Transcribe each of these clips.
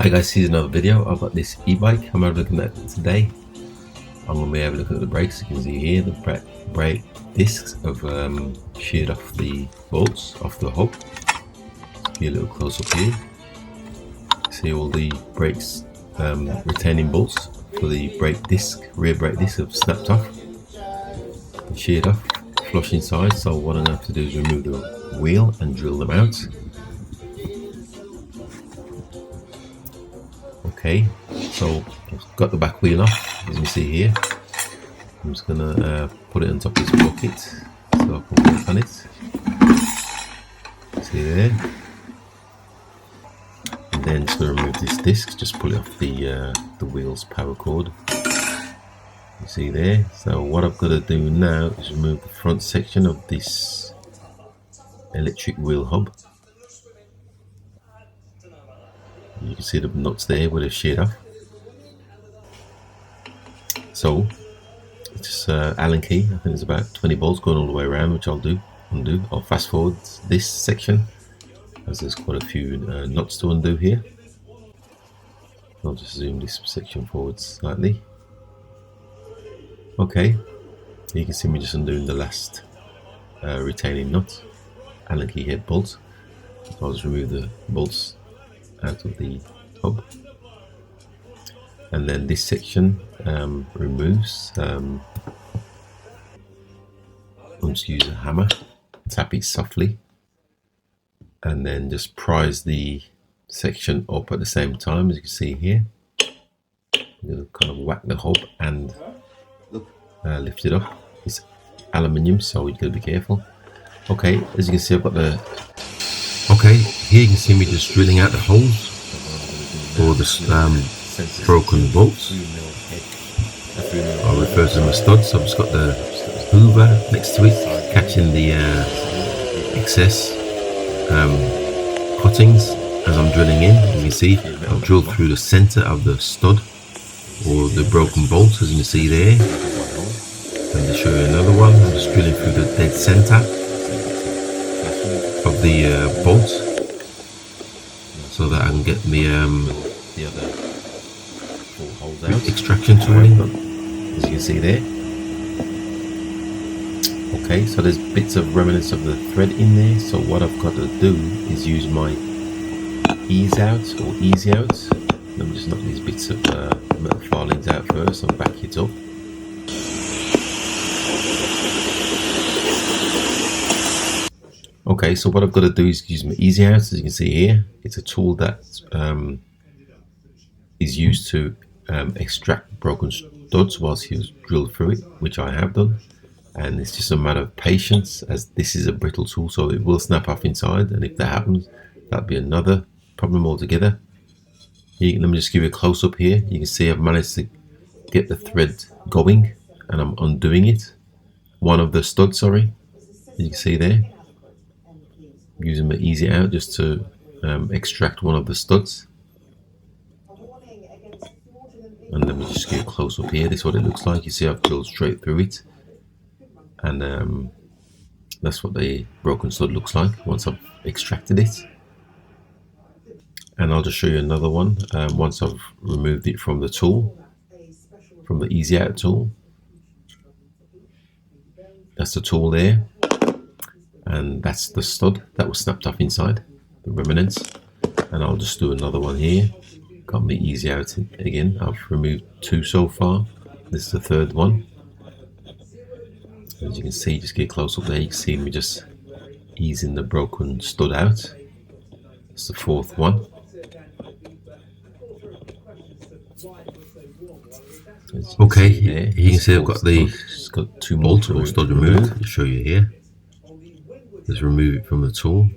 Hi guys, here's another video. I've got this e-bike I'm looking at today. I'm going to be able to look at the brakes. You can see here the brake discs have sheared off the bolts off the hub. Be a little close up here. See all the brakes retaining bolts for the brake disc, rear brake disc have snapped off and sheared off, flush inside. So what I'm going to have to do is remove the wheel and drill them out. Okay, so I've got the back wheel off, as you can see here. I'm just gonna put it on top of this bucket so I can work on it. See there? And then just gonna remove this disc, just pull it off the wheel's power cord. You see there? So what I've got to do now is remove the front section of this electric wheel hub. You can see the nuts there where they're sheared off. So it's just Allen key. I think there's about 20 bolts going all the way around, which I'll undo. I'll fast forward this section as there's quite a few nuts to undo here. I'll just zoom this section forward slightly. Okay, you can see me just undoing the last retaining nut, Allen key head bolt. I'll just remove the bolts out of the hub, and then this section removes. I'll just use a hammer, tap it softly, and then just prise the section up at the same time. As you can see here, I'm going to kind of whack the hub and lift it up. It's aluminium, so you've got to be careful. Okay, as you can see, I've got the here you can see me just drilling out the holes for the broken bolts. I'll refer to them as studs. So I've just got the hoover next to it, catching the excess cuttings as I'm drilling in. You can see I'll drill through the center of the stud or the broken bolts, as you can see there. And to show you another one, I'm just drilling through the dead center of the bolt, so that I can get the other four holes out. Extraction tooling, as you can see there. Okay, so there's bits of remnants of the thread in there. So what I've got to do is use my ease out or easy out. Let me just knock these bits of metal filings out first and back it up. Okay, so what I've got to do is use my easy out. As you can see here, it's a tool that is used to extract broken studs whilst you drill through it, which I have done. And it's just a matter of patience, as this is a brittle tool, so it will snap off inside. And if that happens, that'll be another problem altogether. Let me just give you a close up here. You can see I've managed to get the thread going, and I'm undoing it. One of the studs, sorry, you can see there. Using my easy out just to extract one of the studs. And let me just get a close up here. This is what it looks like. You see I've drilled straight through it, and that's what the broken stud looks like once I've extracted it. And I'll just show you another one once I've removed it from the tool, from the easy out tool. That's the tool there. And that's the stud that was snapped off inside, the remnants. And I'll just do another one here. Got me easy out again. I've removed two so far. This is the third one. As you can see, just get close up there, you can see me just easing the broken stud out. It's the fourth one. Okay, you can see I've got got two multiple stud removed. I'll show you here. Just remove it from the tool.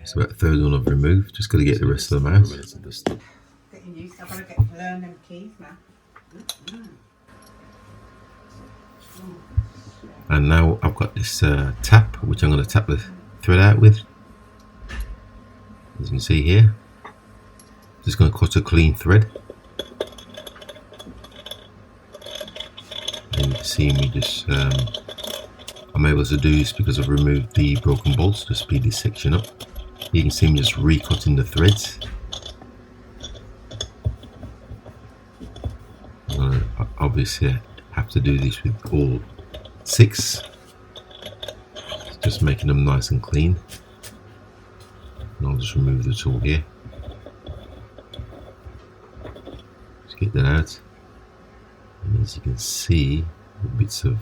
It's about a third one I've removed. Just got to get the rest of them out. And now I've got this tap, which I'm going to tap the thread out with. As you can see here, just going to cut a clean thread. And you can see me just I'm able to do this because I've removed the broken bolts to speed this section up. You can see me just recutting the threads. I obviously have to do this with all 6, just making them nice and clean. And I'll just remove the tool here. Just get that out. And as you can see, the bits of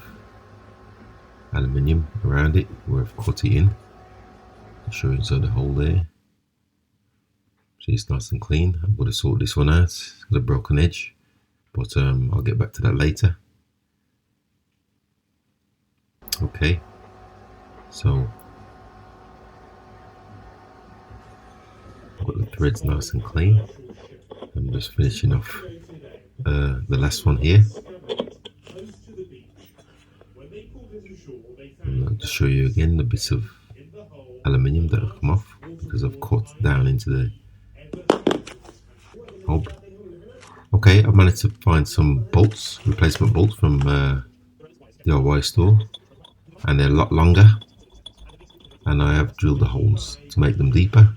aluminium around it where I've cut it in. I'll show you inside the hole there. See, it's nice and clean. I'm going to sort this one out. It's got a broken edge, but I'll get back to that later. Okay, so I've got the threads nice and clean. I'm just finishing off the last one here. And I'll just show you again the bits of aluminium that have come off because I've cut down into the hob. Okay, I've managed to find some bolts, replacement bolts from the DIY store, and they're a lot longer, and I have drilled the holes to make them deeper,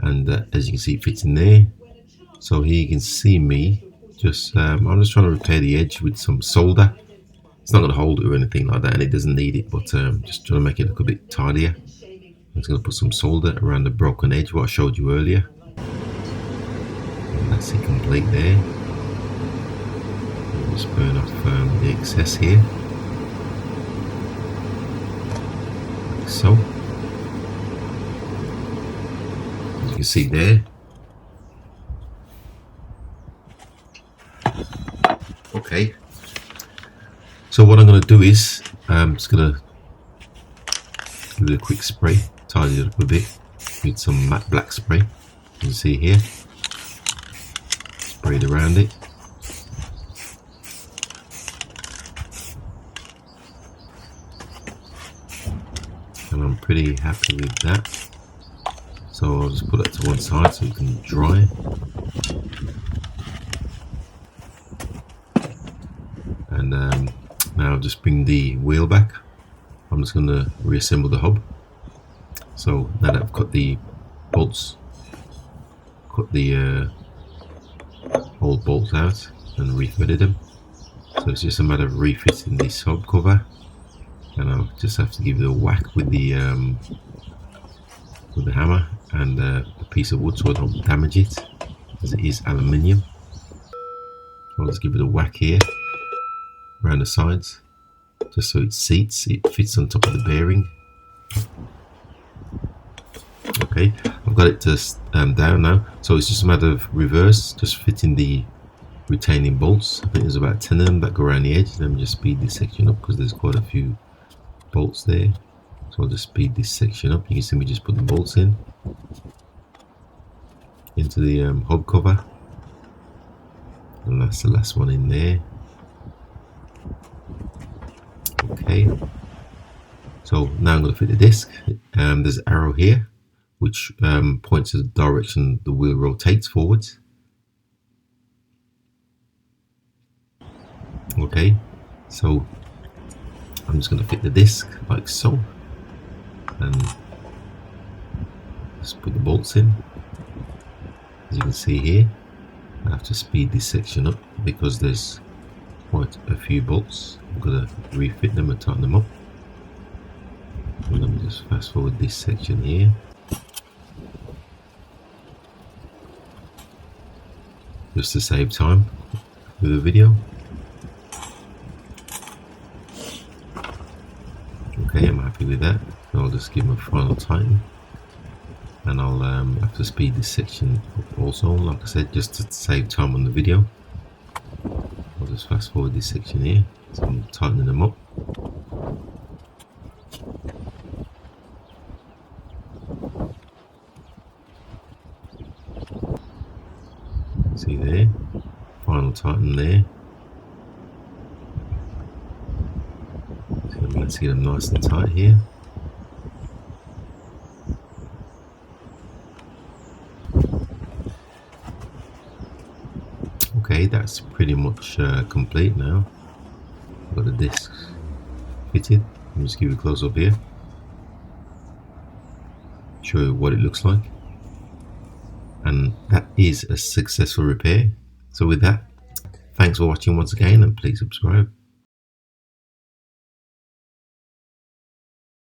and as you can see, it fits in there. So here you can see me just I'm just trying to repair the edge with some solder. It's not going to hold it or anything like that, and it doesn't need it, but just trying to make it look a bit tidier. I'm just going to put some solder around the broken edge, what I showed you earlier. And that's it complete there. I'll just burn off the excess here, like so. As you can see there. Okay. So what I'm going to do is I'm just going to give it a quick spray, tidy it up a bit with some matte black spray. You can see here, spray it around it. And I'm pretty happy with that. So I'll just put that to one side so it can dry. And now I'll just bring the wheel back. I'm just going to reassemble the hub. So now that I've cut the bolts, cut the old bolts out and refitted them. So it's just a matter of refitting this hub cover, and I'll just have to give it a whack with the hammer and a piece of wood so I don't damage it, as it is aluminium. So I'll just give it a whack here around the sides, just so it seats, it fits on top of the bearing. Okay, I've got it just down now, so it's just a matter of reverse, just fitting the retaining bolts. I think there's about 10 of them that go around the edge. Let me just speed this section up because there's quite a few bolts there. So I'll just speed this section up. You can see me just put the bolts in into the hub cover, and that's the last one in there. Okay, so now I'm going to fit the disc. There's an arrow here which points to the direction the wheel rotates forwards. Okay, so I'm just going to fit the disc like so, and just put the bolts in. As you can see here, I have to speed this section up because there's quite a few bolts. I'm going to refit them and tighten them up. And let me just fast forward this section here. Just to save time with the video. Okay, I'm happy with that. I'll just give them a final tighten, and I'll have to speed this section up also, like I said, just to save time on the video. I'll just fast forward this section here, so I'm tightening them up. See there, final tighten there. So let's get them nice and tight here. Okay, that's pretty much complete now. I've got the discs fitted. Let me just give you a close up here. show you what it looks like. And that is a successful repair. So with that, thanks for watching once again, and please subscribe.